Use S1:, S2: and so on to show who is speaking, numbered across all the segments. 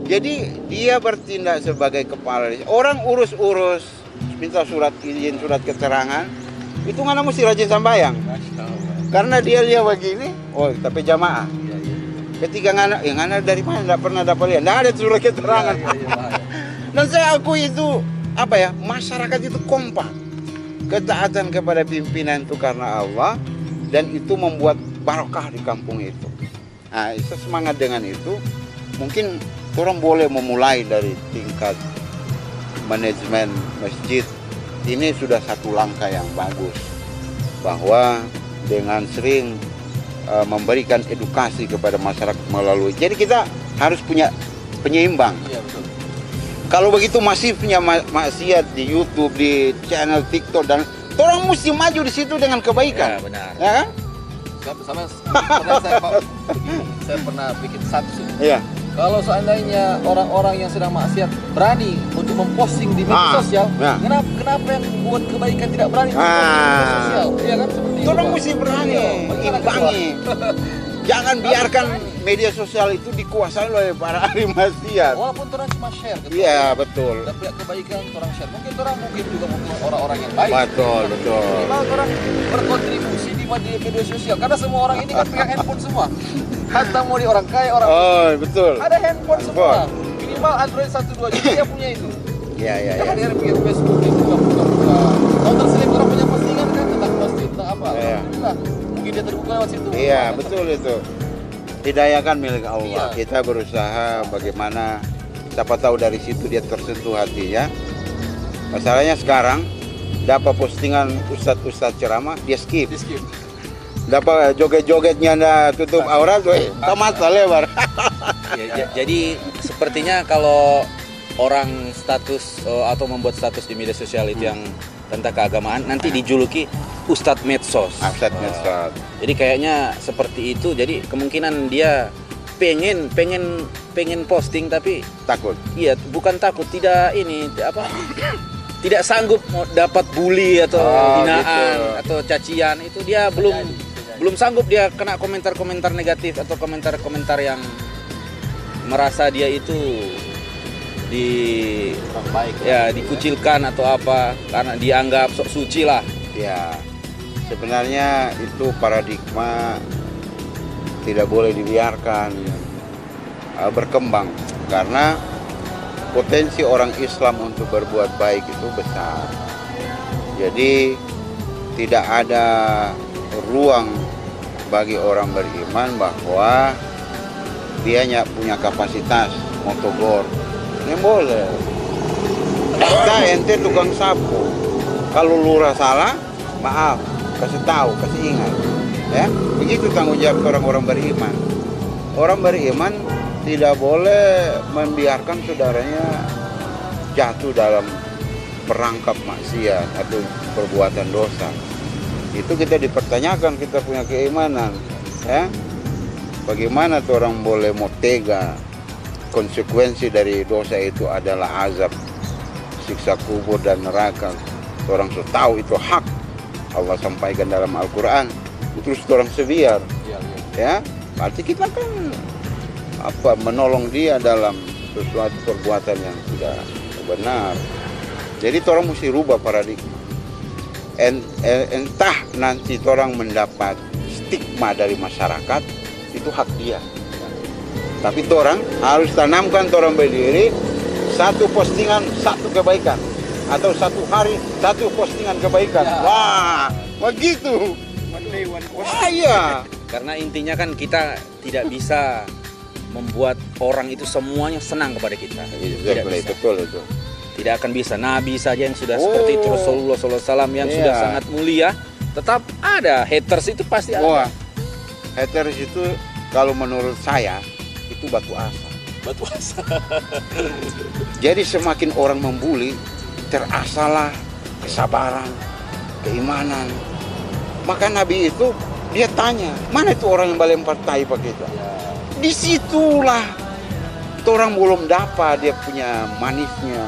S1: Jadi dia bertindak sebagai kepala. Orang urus-urus minta surat izin, surat keterangan, itu nggak mesti rajin sembahyang. Karena dia lihat begini, oh tapi jamaah. Ketika ngana dari mana, nggak pernah dapat lihat, nggak ada surat keterangan. Dan saya akui itu apa ya, masyarakat itu kompak, ketaatan kepada pimpinan itu karena Allah, dan itu membuat barokah di kampung itu. Nah, semangat dengan itu, mungkin orang boleh memulai dari tingkat manajemen masjid. Ini sudah satu langkah yang bagus, bahwa dengan sering memberikan edukasi kepada masyarakat melalui. Jadi kita harus punya penyeimbang.
S2: Iya, betul.
S1: Kalau begitu masifnya maksiat di YouTube, di channel TikTok, dan orang mesti maju di situ dengan kebaikan.
S2: Ya, benar.
S1: Ya kan?
S2: Sama saya pernah bikin status.
S1: Iya.
S2: Kalau seandainya orang-orang yang sedang maksiat berani untuk memposting di media sosial,
S1: ya.
S2: kenapa yang buat kebaikan tidak berani untuk memposting di media sosial? Iya kan, seperti itu.
S1: Orang mesti berani, imbangi. Jangan biarkan media sosial itu dikuasai oleh para ahli maksiat.
S2: Walaupun orang cuma share gitu.
S1: Iya, betul.
S2: Tapi kebaikan orang share. Mungkin juga orang-orang yang baik.
S1: Betul.
S2: Minimal orang berkontribusi di media sosial. Karena semua orang ini kan pegang handphone semua. Hatta mau di orang kaya, orang
S1: miskin. Betul.
S2: Ada handphone semua. Minimal Android 1 2 dia punya itu.
S1: Iya.
S2: Jangan dia bikin Facebook dia buka. Kalau terselip orang punya postingan kan tentang posting tentang apa. Alhamdulillah. Mungkin dia terbuka lewat situ.
S1: Iya, betul itu. Hidayah kan milik Allah.
S2: Iya.
S1: Kita berusaha bagaimana, siapa tahu dari situ dia tersentuh hatinya. Masalahnya sekarang dapat postingan ustadz ceramah, dia skip. Dapat joget-jogetnya tutup aurat, tamat lebar.
S2: Jadi sepertinya kalau orang status atau membuat status di media sosial itu yang tentang keagamaan nanti dijuluki Ustadz Medsos.
S1: Ustadz Medsos.
S2: Jadi kayaknya seperti itu. Jadi kemungkinan dia pengen posting tapi
S1: takut.
S2: Iya, bukan takut, tidak tidak sanggup mau dapat bully atau hinaan gitu, atau cacian, itu dia belum sanggup, dia kena komentar-komentar negatif atau komentar-komentar yang merasa dia itu dikucilkan atau apa karena dianggap sok suci lah.
S1: Ya, sebenarnya itu paradigma tidak boleh dibiarkan berkembang, karena potensi orang Islam untuk berbuat baik itu besar. Jadi tidak ada ruang bagi orang beriman bahwa dia punya kapasitas motogor. Ini boleh. Kita ente tukang sapu. Kalau lurah salah, maaf, kasih tahu, kasih ingat. Ya, begitu tanggung jawab orang-orang beriman. Orang beriman tidak boleh membiarkan saudaranya jatuh dalam perangkap maksiat atau perbuatan dosa. Itu kita dipertanyakan, kita punya keimanan, ya. Bagaimana tuh orang boleh mau tega? Konsekuensi dari dosa itu adalah azab, siksa kubur dan neraka. Orang sudah tahu itu hak, Allah sampaikan dalam Al-Quran. Terus orang sebiar, ya. Berarti kita kan menolong dia dalam sesuatu perbuatan yang tidak benar. Jadi orang mesti rubah paradigma. Entah nanti orang mendapat stigma dari masyarakat, itu hak dia. Tapi orang harus tanamkan orang berdiri, satu postingan satu kebaikan, atau satu hari satu postingan kebaikan. Ya. Wah, begitu. Wah, iya.
S2: Karena intinya kan kita tidak bisa membuat orang itu semuanya senang kepada kita. Tidak bisa.
S1: Betul itu.
S2: Tidak akan bisa. Nabi saja yang sudah seperti itu, Rasulullah SAW yang sudah sangat mulia, tetap ada haters, itu pasti ada.
S1: Haters itu kalau menurut saya itu batu asa.
S2: Batu asa.
S1: Jadi semakin orang membuli, terasalah kesabaran, keimanan. Maka Nabi itu dia tanya, mana itu orang yang melempar tai pakai itu? Disitulah orang belum dapat dia punya manisnya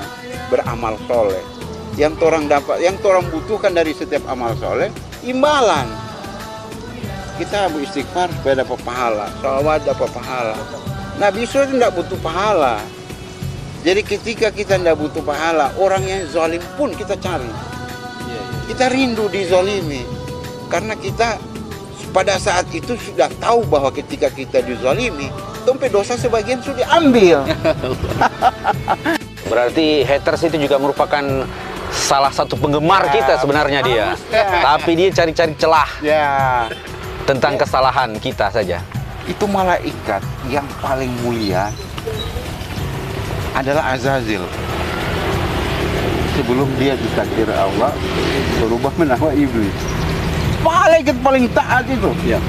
S1: beramal soleh. Yang orang dapat, yang orang butuhkan dari setiap amal soleh, imbalan. Kita beristighfar supaya dapat pahala, sholawat dapat pahala. Nabi itu tidak butuh pahala, Jadi ketika kita tidak butuh pahala, orang yang zalim pun kita cari. Kita rindu dizalimi. Karena kita pada saat itu sudah tahu bahwa ketika kita dizalimi, dompet dosa sebagian sudah diambil.
S2: Berarti haters itu juga merupakan salah satu penggemar kita sebenarnya dia. Tapi dia cari-cari celah tentang kesalahan kita saja.
S1: Itu malaikat yang paling mulia adalah Azazil. Sebelum dia ditakdir Allah berubah menama iblis. Malaikat paling taat itu. Ya.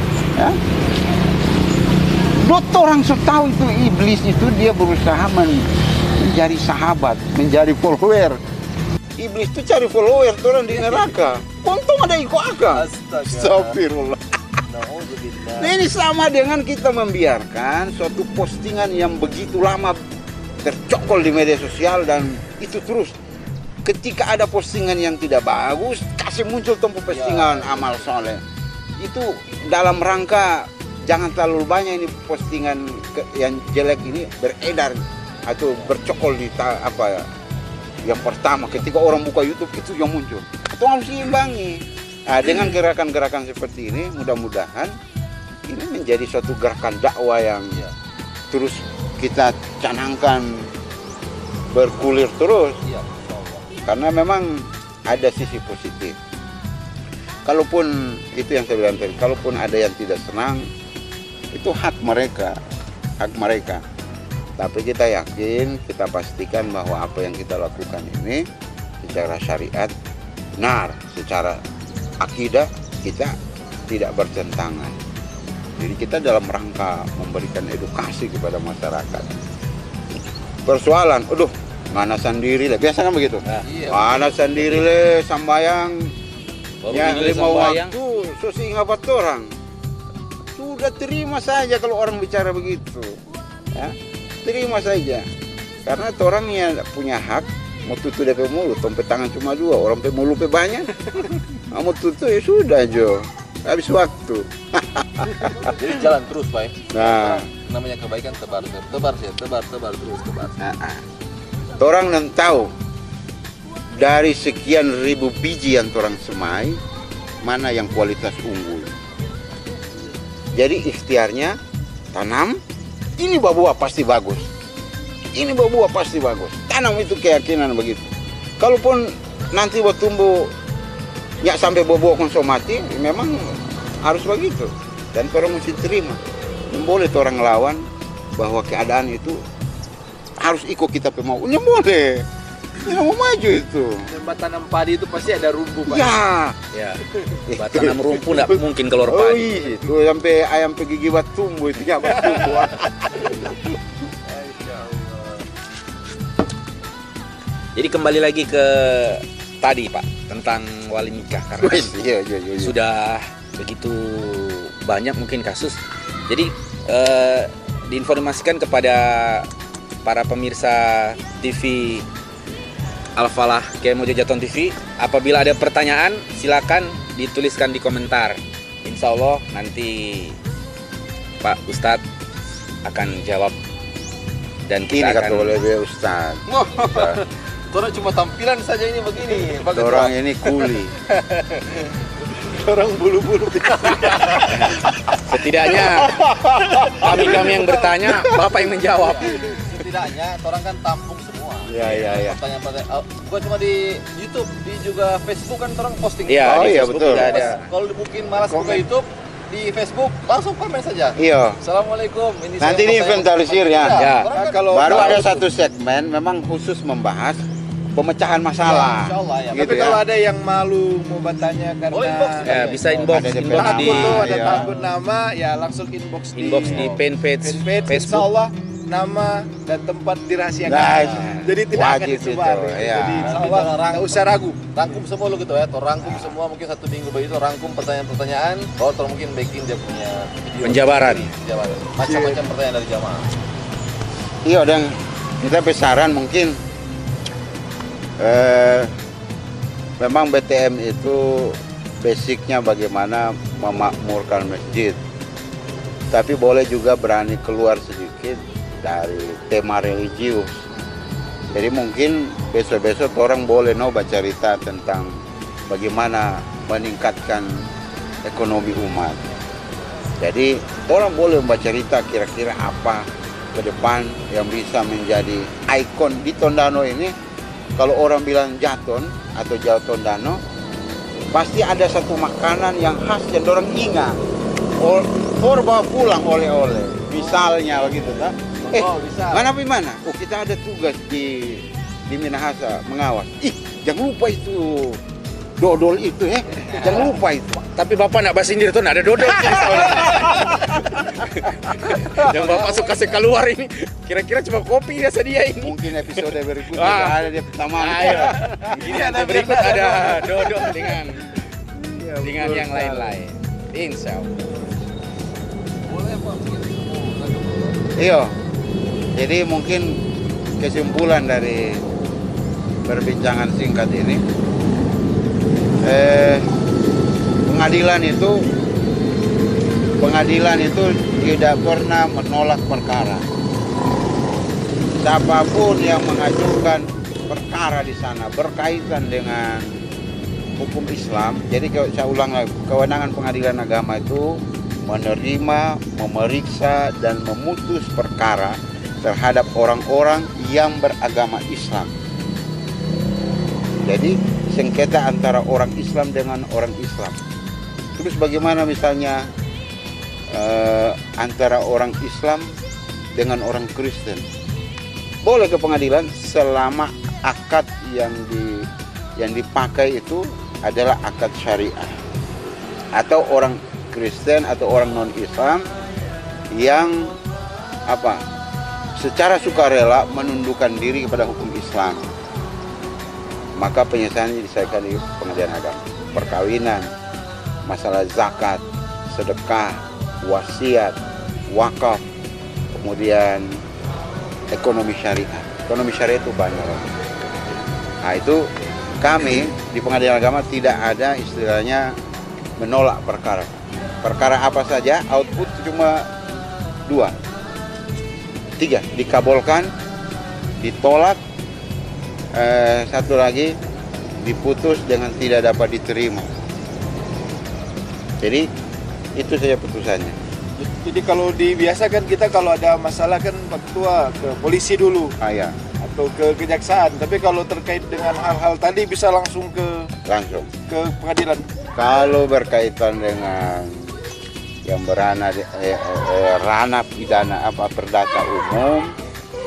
S1: Orang sudah tahu itu iblis itu dia berusaha menjadi sahabat, menjadi follower. Iblis itu cari follower orang di neraka. Untung ada iko akal. Astagfirullah. Nah ini sama dengan kita membiarkan suatu postingan yang begitu lama tercokol di media sosial dan itu terus. Ketika ada postingan yang tidak bagus, kasih muncul tempat postingan amal soleh. Itu dalam rangka jangan terlalu banyak ini postingan yang jelek ini beredar atau bercokol di yang pertama ketika orang buka YouTube itu yang muncul. Itu harus diimbangi. Nah, dengan gerakan-gerakan seperti ini mudah-mudahan ini menjadi suatu gerakan dakwah yang terus kita canangkan bergulir terus. Karena memang ada sisi positif. Kalaupun itu yang saya bilang tadi, kalaupun ada yang tidak senang, itu hak mereka. Tapi kita yakin, kita pastikan bahwa apa yang kita lakukan ini secara syariat benar, secara akidah kita tidak bertentangan. Jadi kita dalam rangka memberikan edukasi kepada masyarakat. Persoalan, mana sendiri lah, biasa kan begitu. Mana sendiri le sambayang ya 5 waktu susi ngabat orang. Sudah terima saja kalau orang bicara begitu. Ya, terima saja. Karena orang yang punya hak mau tutup DP mulut, dompet tangan cuma 2, orang pe mulut pe banyak. Mau tutup ya sudah Jo. Habis waktu.
S3: Jadi jalan terus, Pak.
S1: Nah,
S3: namanya kebaikan tebar terus.
S1: Orang yang tahu dari sekian ribu biji yang orang semai mana yang kualitas unggul. Jadi ikhtiarnya tanam, ini buah pasti bagus. Ini buah pasti bagus. Tanam itu keyakinan begitu. Kalaupun nanti buat tumbuh ya sampai buah konsumati, memang harus begitu. Dan orang mesti terima. Boleh orang lawan bahwa keadaan itu harus ikut kita pemaunya boleh. Tidak mau maju itu.
S3: Tempat tanam padi itu pasti ada rumpu, Pak.
S2: Ya. Tempat tanam rumpu tidak mungkin keluar padi.
S1: Itu sampai ayam pergi gibat tumbuh itu ya tumbuh.
S2: Jadi kembali lagi ke tadi Pak tentang wali nikah karena sudah begitu banyak mungkin kasus. Jadi diinformasikan kepada para pemirsa TV Al-Falah Kiai Mojo Jaton TV, apabila ada pertanyaan silakan dituliskan di komentar. Insya Allah nanti Pak Ustadz akan jawab dan kita akan
S1: oleh Ustadz.
S3: Orang cuma tampilan saja ini begini.
S1: Orang ini kuli.
S3: Orang bulu-bulu.
S2: Setidaknya kami yang bertanya, Bapak yang menjawab.
S3: Setidaknya orang kan tampung semua.
S1: Iya.
S3: Pertanyaan-pertanyaan. Bukan cuma di YouTube, di juga Facebook kan orang posting.
S1: Iya, betul.
S2: Ada.
S3: Kalau mungkin malas buka YouTube, di Facebook langsung komen saja.
S1: Iya.
S3: Assalamualaikum.
S1: Nanti ini inventarisir ya.
S3: Kan
S1: kalau baru ada satu segmen memang khusus membahas pemecahan masalah.
S3: Insya Allah ya.
S1: Gitu.
S4: Tapi kalau ada yang malu mau bertanya karena
S2: Ya, bisa inbox
S1: Ada
S2: di
S4: ada
S1: Iya.
S4: takut nama, ya langsung inbox di
S2: fanpage
S4: Insya
S2: Facebook.
S4: Allah nama dan tempat dirahasiakan.
S1: Nah,
S4: Jadi tidak akan
S1: wajib
S4: disebar.
S1: itu, ya.
S4: Jadi insya Allah nggak usah ragu.
S3: Rangkum semua lo gitu ya, rangkum semua mungkin 1 minggu begitu, rangkum pertanyaan-pertanyaan, atau mungkin bikin dia punya video
S2: Penjabaran.
S3: macam-macam pertanyaan dari jamaah.
S1: Iya, dan kita besaran mungkin memang BTM itu basicnya bagaimana memakmurkan masjid, tapi boleh juga berani keluar sedikit dari tema religius. Jadi mungkin besok-besok orang boleh baca cerita tentang bagaimana meningkatkan ekonomi umat. Jadi orang boleh membaca cerita kira-kira apa ke depan yang bisa menjadi ikon di Tondano ini. Kalau orang bilang Jaton atau Jawa Tondano, pasti ada satu makanan yang khas yang orang ingat. Or bawa pulang oleh-oleh, misalnya begitu, tak?
S3: Bisa.
S1: Mana? Oh, kita ada tugas di Minahasa mengawas. Jangan lupa itu dodol itu, jangan lupa itu.
S2: Tapi Bapak nak basindir tuh nak ada dodol. Yang Bapak suka keluar ini, kira-kira cuma kopi dia sedia ini.
S1: Mungkin episode berikutnya ada dia pertama.
S2: Ayo. Ini berikut ada dodol dengan yang lain-lain. Insya Allah.
S3: Boleh Pak.
S1: Iya. Jadi mungkin kesimpulan dari perbincangan singkat ini, pengadilan itu tidak pernah menolak perkara. Siapapun yang mengajukan perkara di sana berkaitan dengan hukum Islam, jadi saya ulang lagi, kewenangan pengadilan agama itu menerima, memeriksa, dan memutus perkara terhadap orang-orang yang beragama Islam. Jadi sengketa antara orang Islam dengan orang Islam. Terus bagaimana misalnya antara orang Islam dengan orang Kristen? Boleh ke pengadilan selama akad yang dipakai itu adalah akad syariah. Atau orang Kristen atau orang non-Islam yang secara sukarela menundukkan diri kepada hukum Islam, maka penyelesaiannya diselesaikan di pengadilan agama. Perkawinan, masalah zakat, sedekah, wasiat, wakaf, kemudian ekonomi syariah. Ekonomi syariah itu banyak. Nah, itu kami di pengadilan agama tidak ada istilahnya menolak perkara. Perkara apa saja, output cuma 2, 3, dikabulkan, ditolak, satu lagi diputus dengan tidak dapat diterima. Jadi itu saja putusannya.
S4: Jadi kalau dibiasakan kita kalau ada masalah kan Pak Ketua ke polisi dulu
S1: Ya.
S4: atau ke kejaksaan. Tapi kalau terkait dengan hal-hal tadi bisa langsung ke pengadilan.
S1: Kalau berkaitan dengan yang ranah pidana perdata umum,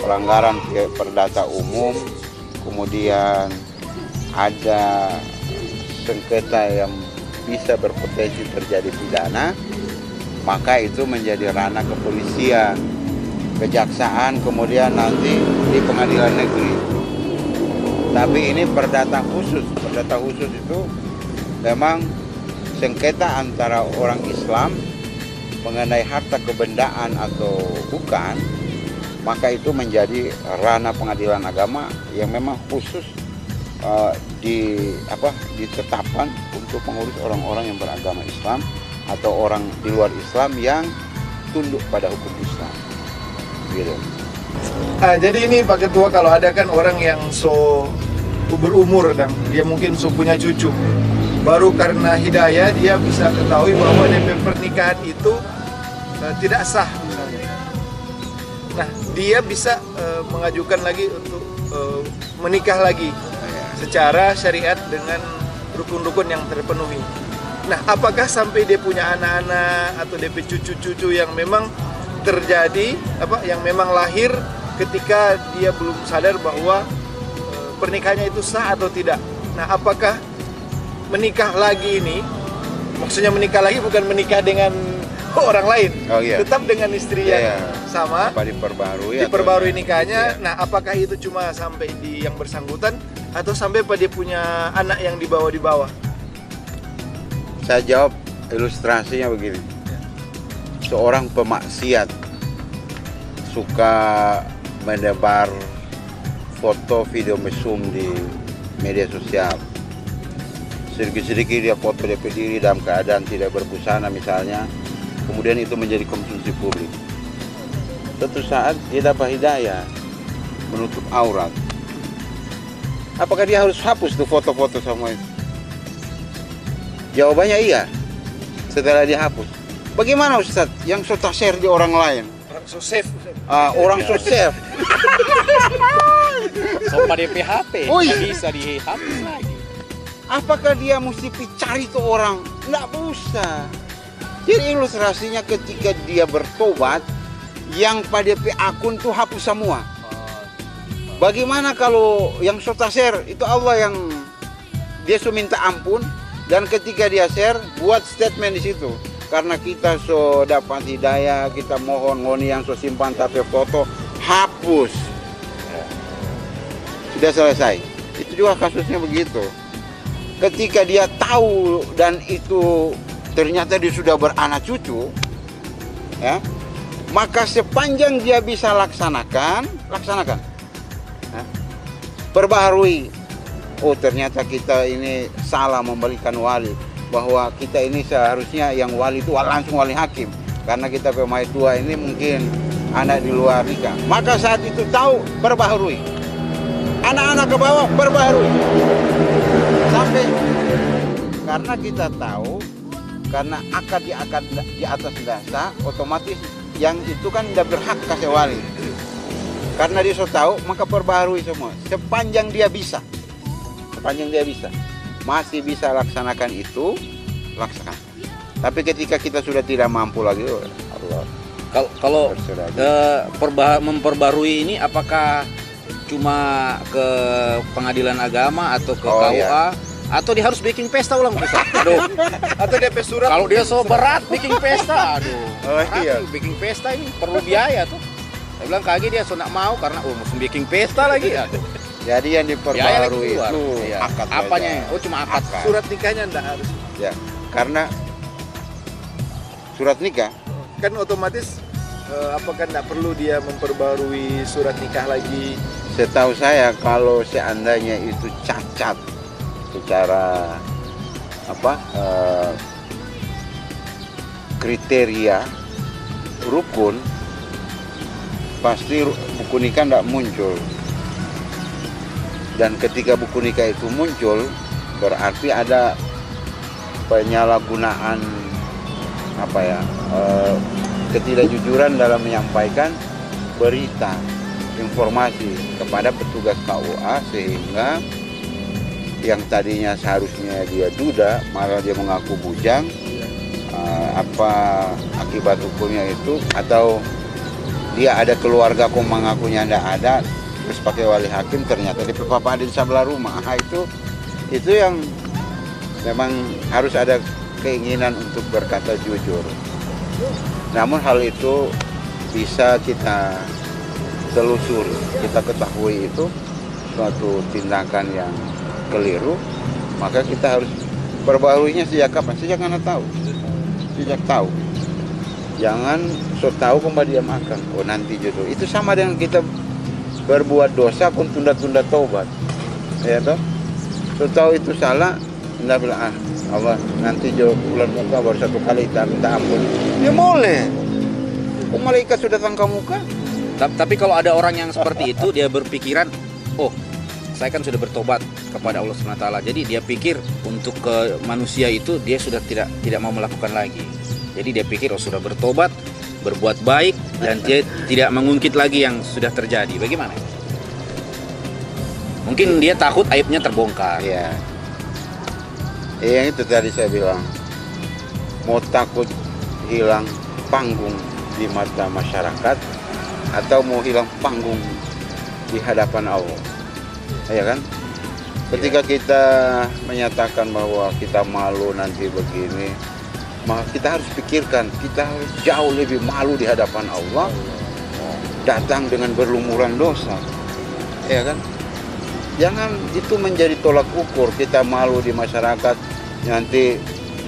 S1: pelanggaran perdata umum, kemudian ada sengketa yang bisa berpotensi terjadi pidana, maka itu menjadi ranah kepolisian, kejaksaan, kemudian nanti di pengadilan negeri. Tapi ini perdata khusus. Perdata khusus itu memang sengketa antara orang Islam mengenai harta kebendaan atau bukan, maka itu menjadi ranah pengadilan agama yang memang khusus ditetapkan untuk mengurus orang-orang yang beragama Islam atau orang di luar Islam yang tunduk pada hukum Islam. Gitu.
S4: Jadi ini Pak Ketua, kalau ada kan orang yang berumur dan dia mungkin punya cucu, baru karena hidayah dia bisa ketahui bahwa DP pernikahan itu tidak sah misalnya. Nah, dia bisa mengajukan lagi untuk menikah lagi secara syariat dengan rukun-rukun yang terpenuhi. Nah, apakah sampai dia punya anak-anak atau DP cucu-cucu yang memang terjadi yang memang lahir ketika dia belum sadar bahwa pernikahannya itu sah atau tidak? Nah, apakah menikah lagi ini, maksudnya menikah lagi bukan menikah dengan orang lain, tetap dengan istri yang sama, diperbarui nikahnya. Nah, apakah itu cuma sampai di yang bersangkutan atau sampai pada dia punya anak yang di bawah?
S1: Saya jawab ilustrasinya begini. Seorang pemaksiat suka menebar foto video mesum di media sosial. Sedikit-sedikit dia foto DP diri dalam keadaan tidak berbusana misalnya, kemudian itu menjadi konsumsi publik. Suatu saat dia dapat hidayah menutup aurat, Apakah dia harus hapus tuh foto-foto semua itu? Jawabannya iya. Setelah dia hapus. Bagaimana Ustaz yang suka share di orang lain?
S4: Orang so safe.
S1: Orang so safe.
S2: Sopa DP HP,
S1: Ui.
S2: nggak bisa dihapus lagi.
S1: Apakah dia mesti cari tuh orang? Nggak usah. Jadi ilustrasinya ketika dia bertobat, yang pada DP akun tuh hapus semua. Bagaimana kalau yang suka share itu Allah yang dia sudah minta ampun, dan ketika dia share buat statement di situ. Karena kita so dapat hidayah, kita mohon ngoni yang so simpan tapi foto hapus. Sudah selesai. Itu juga kasusnya begitu. Ketika dia tahu dan itu ternyata dia sudah beranak cucu, ya, maka sepanjang dia bisa laksanakan. Ya. Perbaharui. Oh, ternyata kita ini salah memberikan wali. Bahwa kita ini seharusnya yang wali itu langsung wali hakim. Karena kita pemain tua ini mungkin anak di luar nikah. Maka saat itu tahu, perbaharui. Anak-anak ke bawah, perbaharui. Sampai karena kita tahu, karena akad di atas dasar, otomatis yang itu kan tidak berhak kasih wali. Karena dia sudah tahu, maka perbaharui semua. Sepanjang dia bisa. Masih bisa laksanakan itu, laksanakan. Tapi ketika kita sudah tidak mampu lagi, Allah.
S2: Kalau memperbarui ini apakah cuma ke pengadilan agama atau ke KUA,
S1: iya.
S2: atau dia harus bikin pesta ulang Ustaz? Aduh.
S4: Atau DP surat.
S2: Kalau dia so berat bikin pesta, aduh.
S1: Oh, iya.
S2: Bikin pesta ini perlu biaya tuh. Saya bilang kaki dia so nggak mau karena mesti bikin pesta lagi. Aduh.
S1: Jadi yang
S2: Biaya lagi
S1: diperbarui
S2: keluar.
S1: itu
S2: Iya.
S1: akad
S2: Apanya?
S1: saja.
S2: Oh, cuma akad.
S4: Surat nikahnya enggak harus.
S1: Ya, karena surat nikah
S4: Kan otomatis apakah enggak perlu dia memperbarui surat nikah lagi?
S1: setahu saya kalau seandainya itu cacat secara kriteria rukun, pasti buku nikah tidak muncul. Dan ketika buku nikah itu muncul, berarti ada penyalahgunaan ketidakjujuran dalam menyampaikan berita, informasi kepada petugas KUA, sehingga yang tadinya seharusnya dia duda malah dia mengaku bujang. Apa akibat hukumnya itu, atau dia ada keluarga kok mengakunya tidak ada, terus pakai wali hakim ternyata di papa di sebelah rumah. Itu yang memang harus ada keinginan untuk berkata jujur. Namun hal itu bisa kita telusuri, kita ketahui itu suatu tindakan yang keliru, maka kita harus perbaharuinya sejak kapan? Sejak anak tahu. Sejak tahu. Jangan so tahu kembali diam akan. Oh, nanti jodoh. Itu sama dengan kita berbuat dosa pun tunda-tunda taubat. Ya toh? So tahu itu salah, tidak bilang Allah nanti jauh bulan muka baru satu kali kita minta ampun. Ya boleh. Oh, malaikat sudah tangkap muka.
S2: Tapi kalau ada orang yang seperti itu, dia berpikiran, oh, saya kan sudah bertobat kepada Allah SWT. Jadi dia pikir untuk ke manusia itu dia sudah tidak mau melakukan lagi. Jadi dia pikir oh sudah bertobat, berbuat baik, dan dia tidak mengungkit lagi yang sudah terjadi. Bagaimana? Mungkin dia takut aibnya terbongkar.
S1: Iya. Yang itu tadi saya bilang, mau takut hilang panggung di mata masyarakat atau mau hilang panggung di hadapan Allah. Ya kan? Ketika kita menyatakan bahwa kita malu nanti begini, maka kita harus pikirkan, kita harus jauh lebih malu di hadapan Allah, datang dengan berlumuran dosa. Ya kan? Jangan itu menjadi tolak ukur. Kita malu di masyarakat, nanti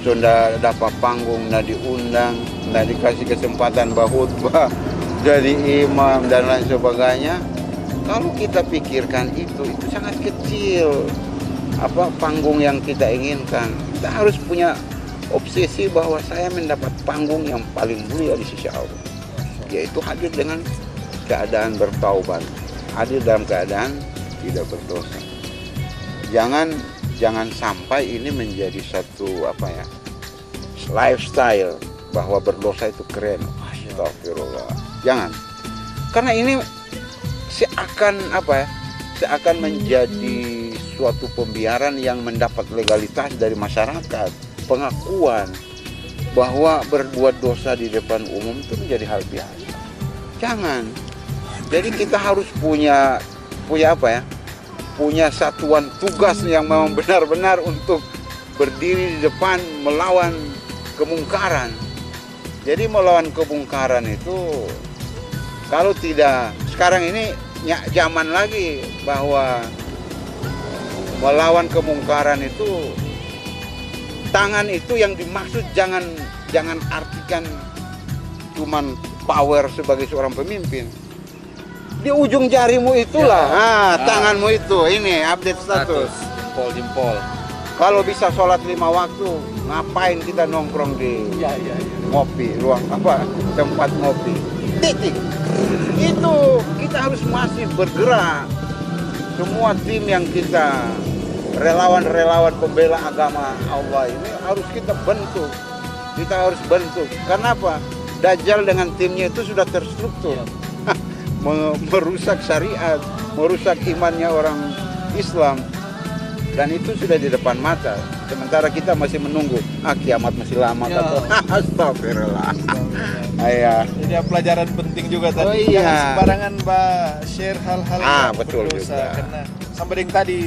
S1: sudah dapat panggung, nggak diundang, nggak dikasih kesempatan berkhutbah, jadi imam dan lain sebagainya. Kalau kita pikirkan itu sangat kecil panggung yang kita inginkan. Kita harus punya obsesi bahwa saya mendapat panggung yang paling mulia di sisi Allah, yaitu hadir dengan keadaan bertaubat, hadir dalam keadaan tidak berdosa. jangan sampai ini menjadi satu apa ya, lifestyle bahwa berdosa itu keren. Astagfirullah. Jangan. Karena ini seakan apa ya? Seakan menjadi suatu pembiaran yang mendapat legalitas dari masyarakat, pengakuan bahwa berbuat dosa di depan umum itu menjadi hal biasa. Jangan. Jadi kita harus punya apa ya? Punya satuan tugas yang memang benar-benar untuk berdiri di depan melawan kemungkaran. Jadi melawan kemungkaran itu kalau tidak sekarang ini zaman lagi bahwa melawan kemungkaran itu tangan itu yang dimaksud jangan artikan cuman power sebagai seorang pemimpin. Di ujung jarimu itulah, tanganmu itu, ini update status.
S2: Jempol.
S1: Kalau bisa sholat 5 waktu, ngapain kita nongkrong di ngopi, ruang apa, tempat ngopi. Titik. Itu kita harus masih bergerak. Semua tim yang kita relawan-relawan pembela agama Allah ini harus kita bentuk. Kita harus bentuk. Karena apa? Dajjal dengan timnya itu sudah terstruktur. Merusak syariat, merusak imannya orang Islam, dan itu sudah di depan mata. Sementara kita masih menunggu, kiamat masih lama kata. Astagfirullah. Ayah.
S4: Jadi pelajaran penting juga tadi.
S1: Oh, iya.
S4: Jangan sembarangan hal-hal yang
S1: betul
S4: berdosa.
S1: juga.
S4: Karena sampai yang tadi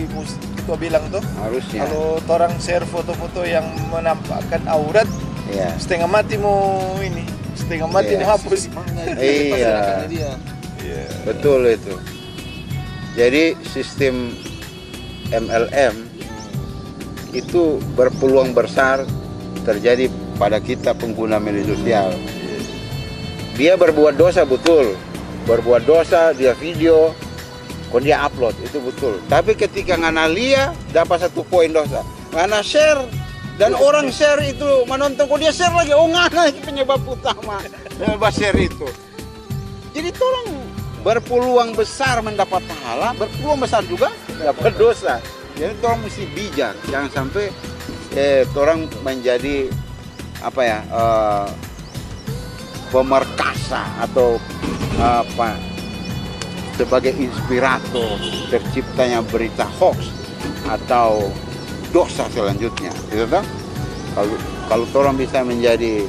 S4: Ketua bilang tuh,
S1: Harusnya.
S4: kalau orang share foto-foto yang menampakkan aurat,
S1: Iya.
S4: setengah mati mau ini, setengah mati
S1: Yes.
S4: mau hapus.
S1: Iya. Betul itu. Jadi sistem MLM itu berpeluang besar terjadi pada kita pengguna media sosial. Dia berbuat dosa betul, berbuat dosa dia video, kon dia upload itu betul. Tapi ketika ngana lia dapat 1 poin dosa, ngana share dan orang share itu menonton, kok dia share lagi, ngana itu penyebab utama dalam share itu. Jadi tolong, berpeluang besar mendapat pahala, berpeluang besar juga dapat dosa. Jadi tolong mesti bijak, jangan sampai orang menjadi apa ya, pemerkasa atau apa sebagai inspirator terciptanya berita hoax atau dosa selanjutnya, gitu kan? Kalau orang bisa menjadi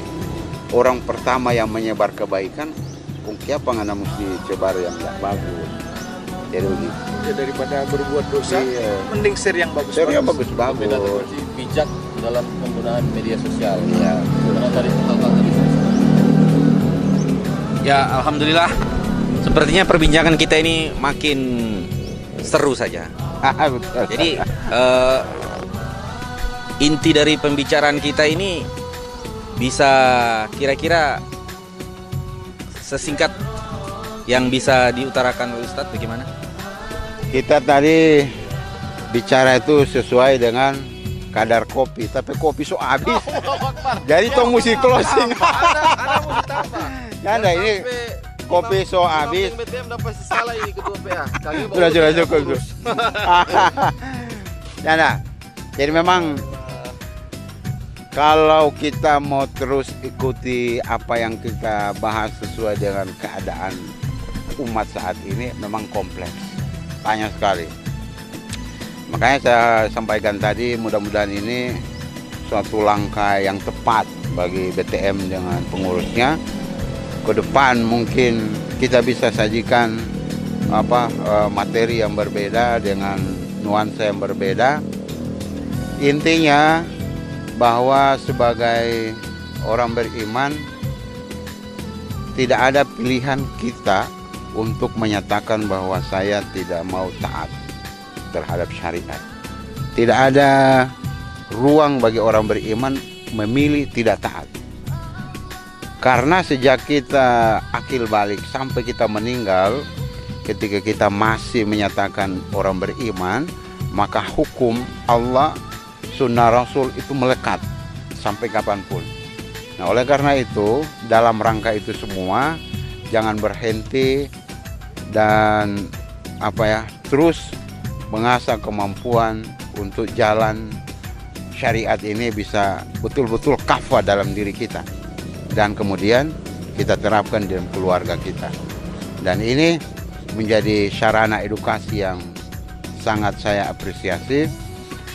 S1: orang pertama yang menyebar kebaikan, apa nggak mesti cebar yang nggak bagus. Jadi begitu.
S4: Ya, daripada berbuat dosa,
S1: Iya.
S4: mending share yang bagus.
S1: Share yang bagus-bagus.
S3: Beda versi bijak dalam penggunaan media sosial.
S1: Iya.
S3: Karena tadi hal-hal tadi.
S2: Ya, alhamdulillah. Sepertinya perbincangan kita ini makin seru saja.
S1: Betul.
S2: Jadi inti dari pembicaraan kita ini bisa kira-kira sesingkat yang bisa diutarakan oleh Ustadz bagaimana?
S1: Kita tadi bicara itu sesuai dengan kadar kopi, tapi kopi so habis. Jadi tong mesti closing. Ya ada ini kopi so habis.
S3: BTM dapat salah ini ketua PA.
S1: Sudah cukup. Ya nah. Jadi memang kalau kita mau terus ikuti apa yang kita bahas sesuai dengan keadaan umat saat ini, memang kompleks, banyak sekali. Makanya saya sampaikan tadi, mudah-mudahan ini suatu langkah yang tepat bagi BTM dengan pengurusnya. Ke depan mungkin kita bisa sajikan materi yang berbeda dengan nuansa yang berbeda. Intinya bahwa sebagai orang beriman tidak ada pilihan kita untuk menyatakan bahwa saya tidak mau taat terhadap syariat. Tidak ada ruang bagi orang beriman memilih tidak taat. Karena sejak kita akil balik sampai kita meninggal, ketika kita masih menyatakan orang beriman, maka hukum Allah, sunnah Rasul itu melekat sampai kapanpun. Nah, oleh karena itu, dalam rangka itu semua, jangan berhenti dan terus mengasah kemampuan untuk jalan syariat ini bisa betul-betul kafah dalam diri kita. Dan kemudian kita terapkan dalam keluarga kita. Dan ini menjadi sarana edukasi yang sangat saya apresiasi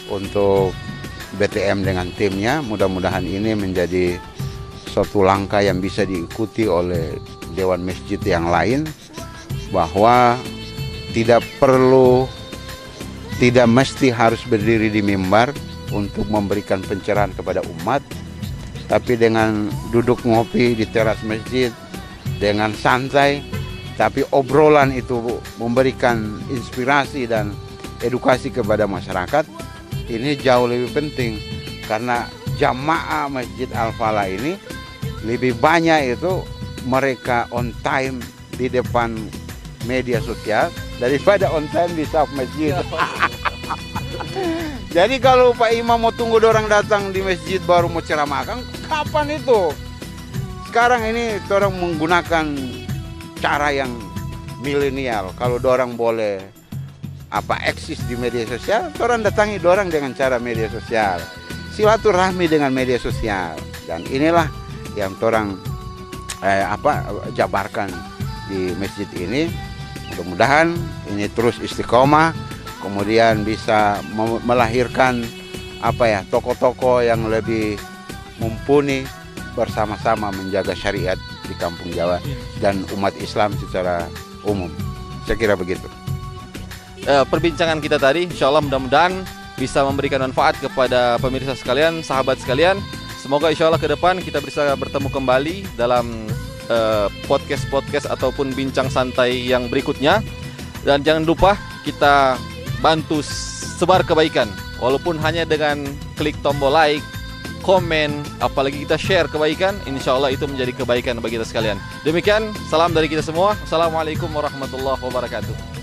S1: untuk BTM dengan timnya. Mudah-mudahan ini menjadi suatu langkah yang bisa diikuti oleh Dewan Masjid yang lain, bahwa tidak mesti harus berdiri di mimbar untuk memberikan pencerahan kepada umat, tapi dengan duduk ngopi di teras masjid dengan santai, tapi obrolan itu memberikan inspirasi dan edukasi kepada masyarakat. Ini jauh lebih penting, karena jamaah Masjid Al-Falah ini lebih banyak itu mereka on time di depan media sosial daripada on time di saf masjid. Jadi kalau Pak Imam mau tunggu orang datang di masjid baru mau ceramahkan, kapan itu? Sekarang ini orang menggunakan cara yang milenial. Kalau orang boleh eksis di media sosial, orang datangi orang dengan cara media sosial, silaturahmi dengan media sosial. Dan inilah yang orang jabarkan di masjid ini. Mudah-mudahan ini terus istiqomah, kemudian bisa melahirkan tokoh-tokoh yang lebih mumpuni bersama-sama menjaga syariat di kampung Jawa dan umat Islam secara umum. Saya kira begitu.
S3: Perbincangan kita tadi insya Allah mudah-mudahan bisa memberikan manfaat kepada pemirsa sekalian, sahabat sekalian. Semoga insya Allah ke depan kita bisa bertemu kembali dalam podcast ataupun bincang santai yang berikutnya. Dan jangan lupa kita bantu sebar kebaikan, walaupun hanya dengan klik tombol like, komen, apalagi kita share kebaikan, insya Allah itu menjadi kebaikan bagi kita sekalian. Demikian, salam dari kita semua. Assalamualaikum warahmatullahi wabarakatuh.